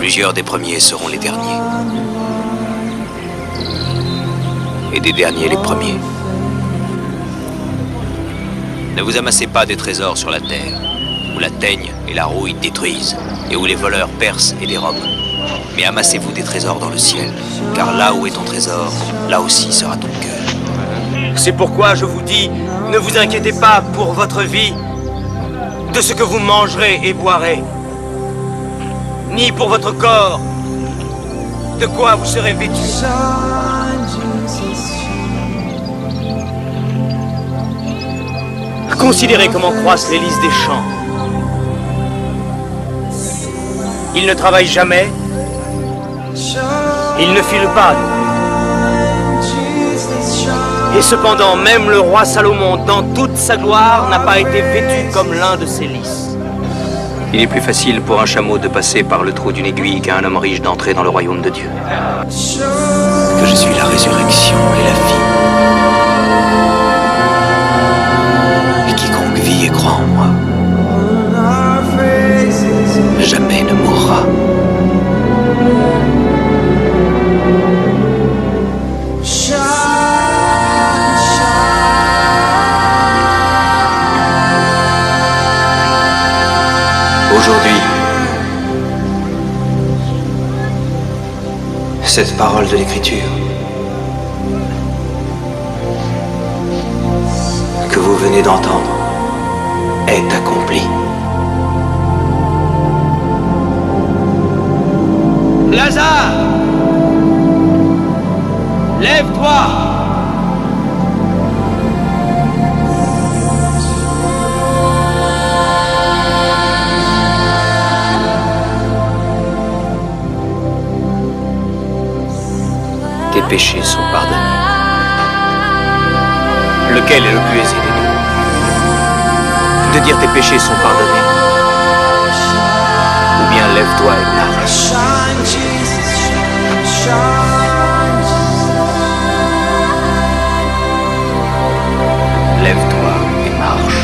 Plusieurs des premiers seront les derniers. Et des derniers les premiers. Ne vous amassez pas des trésors sur la terre, où la teigne et la rouille détruisent, et où les voleurs percent et dérobent. Mais amassez-vous des trésors dans le ciel, car là où est ton trésor, là aussi sera ton cœur. C'est pourquoi je vous dis, ne vous inquiétez pas pour votre vie, de ce que vous mangerez et boirez, ni pour votre corps, de quoi vous serez vêtus. Considérez comment croissent les lys des champs. Ils ne travaillent jamais, ils ne filent pas. Et cependant, même le roi Salomon, dans toute sa gloire, n'a pas été vêtu comme l'un de ces lys. Il est plus facile pour un chameau de passer par le trou d'une aiguille qu'à un homme riche d'entrer dans le royaume de Dieu. Que je suis la résurrection et la vie. Et quiconque vit et croit en moi, jamais ne mourra. Aujourd'hui, cette parole de l'Écriture que vous venez d'entendre est accomplie. Lazare, lève-toi. Tes péchés sont pardonnés. Lequel est le plus aisé des deux? De dire tes péchés sont pardonnés, ou bien lève-toi et marche. Lève-toi et marche.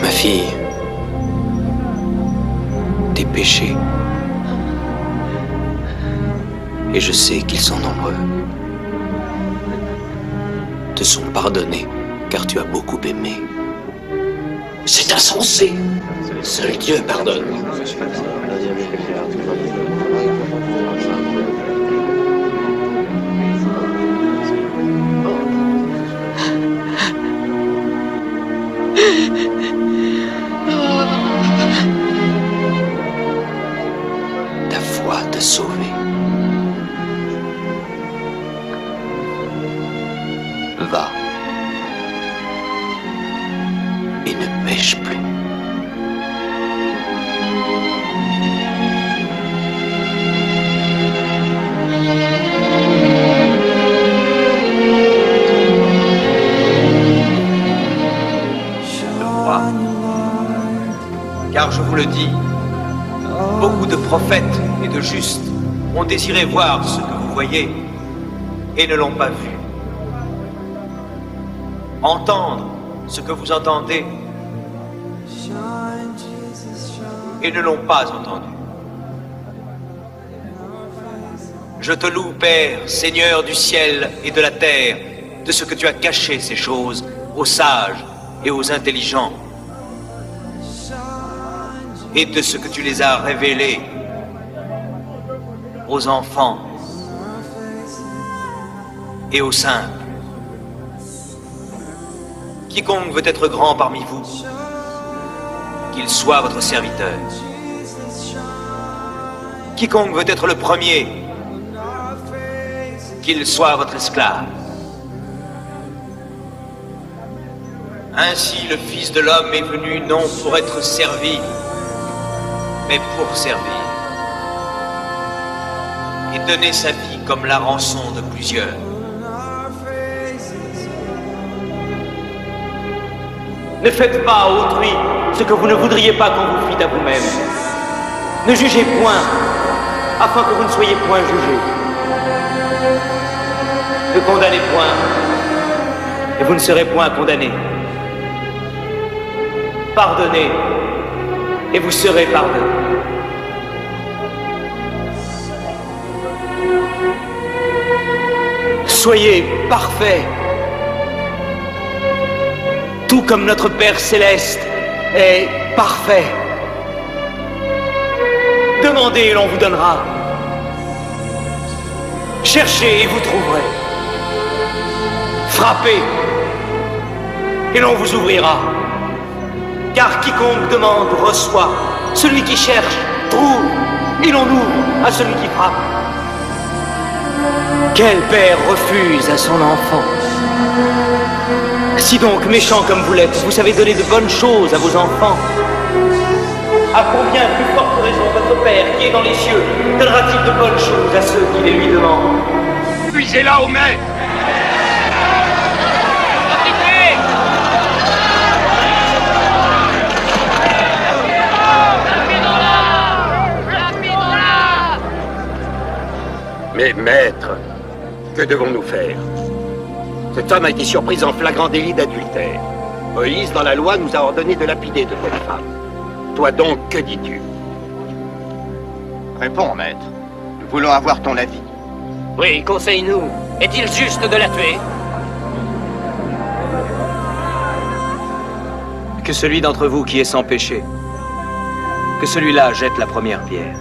Ma fille, tes péchés, et je sais qu'ils sont nombreux, te sont pardonnés car tu as beaucoup aimé. C'est insensé. Seul Dieu pardonne. Ta foi t'a sauvé. Va et ne pêche plus. Car je vous le dis, beaucoup de prophètes et de justes ont désiré voir ce que vous voyez et ne l'ont pas vu. Entendre ce que vous entendez et ne l'ont pas entendu. Je te loue, Père, Seigneur du ciel et de la terre, de ce que tu as caché ces choses aux sages et aux intelligents, et de ce que tu les as révélés aux enfants et aux simples. Quiconque veut être grand parmi vous, qu'il soit votre serviteur. Quiconque veut être le premier, qu'il soit votre esclave. Ainsi le Fils de l'homme est venu non pour être servi, mais pour servir, et donner sa vie comme la rançon de plusieurs. Ne faites pas à autrui ce que vous ne voudriez pas qu'on vous fît à vous-même. Ne jugez point, afin que vous ne soyez point jugés. Ne condamnez point, et vous ne serez point condamnés. Pardonnez, et vous serez pardonnés. Soyez parfaits, tout comme notre Père Céleste est parfait. Demandez et l'on vous donnera. Cherchez et vous trouverez. Frappez et l'on vous ouvrira. Car quiconque demande reçoit. Celui qui cherche trouve et l'on ouvre à celui qui frappe. Quel père refuse à son enfant? Si donc, méchant comme vous l'êtes, vous savez donner de bonnes choses à vos enfants, à combien plus forte raison votre Père qui est dans les cieux donnera-t-il de bonnes choses à ceux qui les lui demandent? Puisez-la aux mains. Mais maître, que devons-nous faire? Cette femme a été surprise en flagrant délit d'adultère. Moïse, dans la loi, nous a ordonné de lapider de telles femmes. Toi donc, que dis-tu? Réponds, maître. Nous voulons avoir ton avis. Oui, conseille-nous. Est-il juste de la tuer? Que celui d'entre vous qui est sans péché, que celui-là jette la première pierre.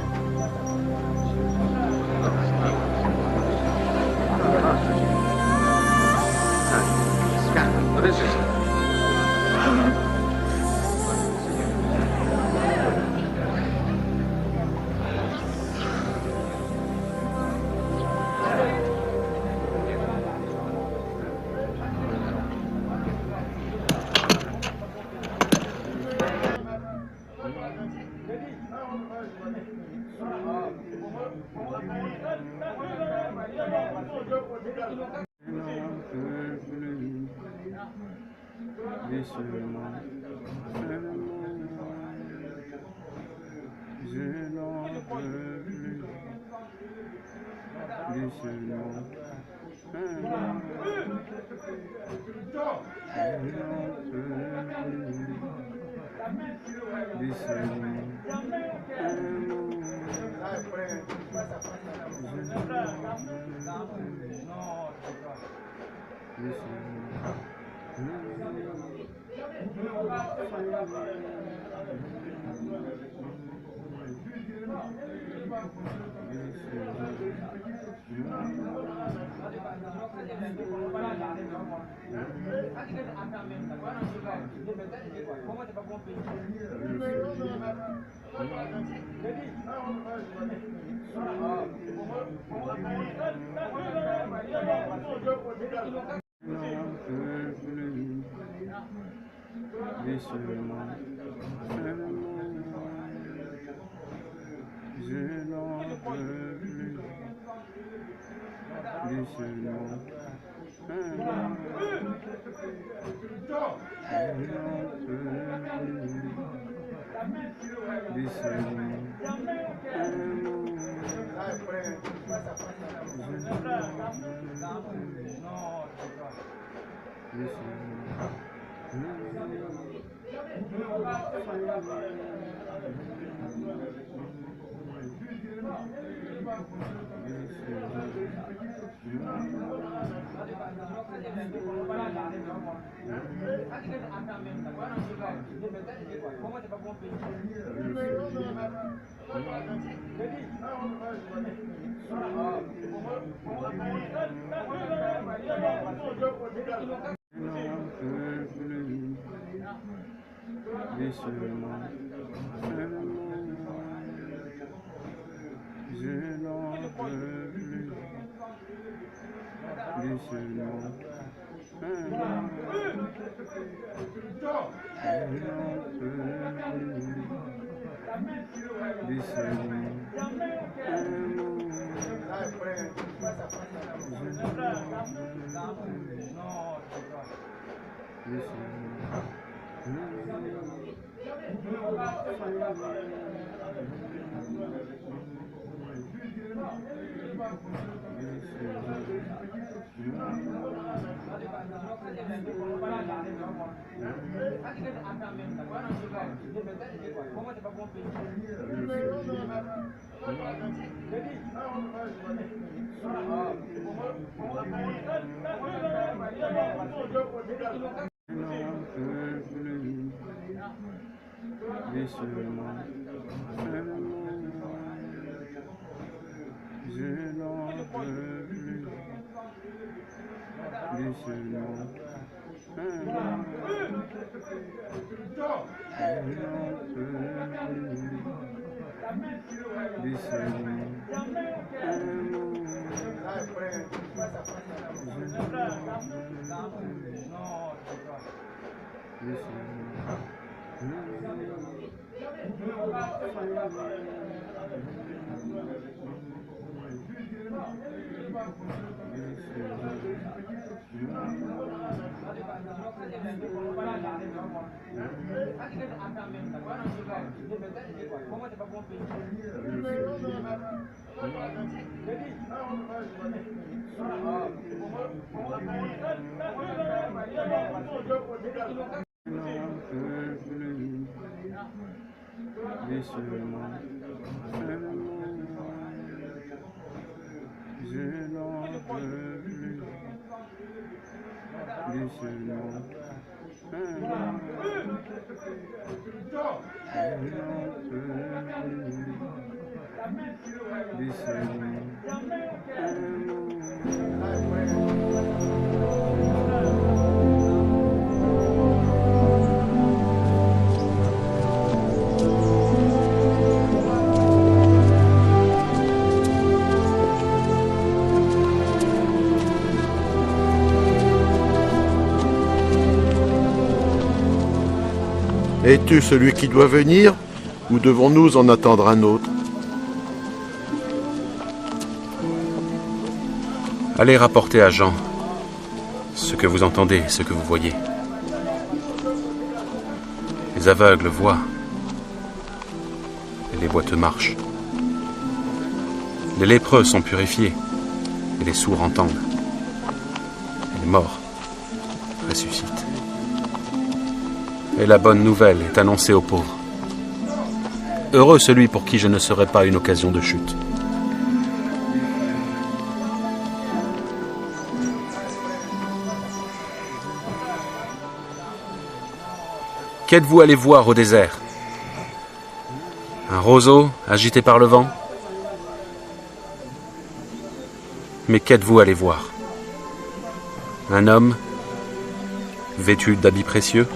Es-tu celui qui doit venir, ou devons-nous en attendre un autre? Allez rapporter à Jean ce que vous entendez, ce que vous voyez. Les aveugles voient, et les boiteux marchent. Les lépreux sont purifiés, et les sourds entendent. Et les morts ressuscitent. Et la bonne nouvelle est annoncée aux pauvres. Heureux celui pour qui je ne serai pas une occasion de chute. Qu'êtes-vous allé voir au désert? Un roseau agité par le vent? Mais qu'êtes-vous allé voir? Un homme vêtu d'habits précieux?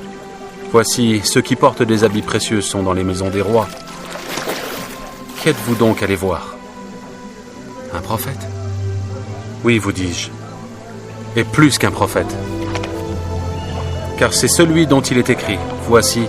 Voici, ceux qui portent des habits précieux sont dans les maisons des rois. Qu'êtes-vous donc allé voir? Un prophète? Oui, vous dis-je, et plus qu'un prophète. Car c'est celui dont il est écrit, voici,